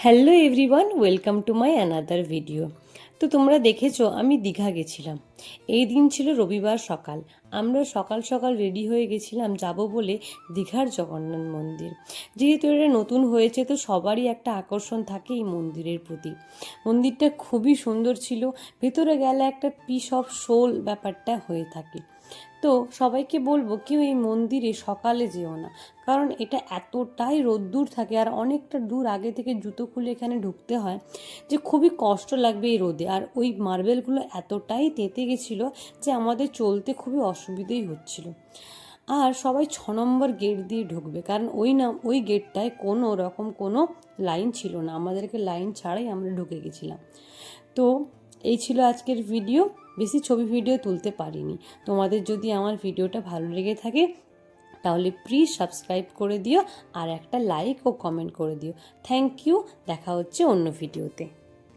Hello everyone, welcome to my another video. তো তোমরা দেখেছো আমি দীঘা গেছিলাম। এই দিন ছিল রবিবার সকাল। আমরা সকাল সকাল রেডি হয়ে গেছিলাম যাব বলে দীঘার জগন্নাথ মন্দির। যেহেতু এটা নতুন হয়েছে তো সবারই একটা আকর্ষণ থাকে এই মন্দিরের প্রতি। মন্দিরটা খুবই সুন্দর ছিল। ভেতরে গেলে একটা পিস অফ সোল ব্যাপারটা হয়ে থাকে। তো সবাইকে বলবো কেউ এই মন্দিরে সকালে যেও না, কারণ এটা এতটাই রোদ্দুর থাকে আর অনেকটা দূর আগে থেকে জুতো খুলে এখানে ঢুকতে হয় যে খুবই কষ্ট লাগবে এই রোদে। আর ওই মার্বেলগুলো এতটাই তেতে গেছিলো যে আমাদের চলতে খুবই অসুবিধেই হচ্ছিল। আর সবাই 6 নম্বর গেট দিয়ে ঢুকবে, কারণ ওই গেটটায় কোনো রকম কোনো লাইন ছিল না, আমাদেরকে লাইন ছাড়াই আমরা ঢুকে গেছিলাম। তো এই ছিল আজকের ভিডিও। বেশি ছবি ভিডিও তুলতে পারিনি। তোমাদের যদি আমার ভিডিওটা ভালো লেগে থাকে তাহলে প্লিজ সাবস্ক্রাইব করে দিও আর একটা লাইক ও কমেন্ট করে দিও। Thank you. দেখা হচ্ছে অন্য ভিডিওতে।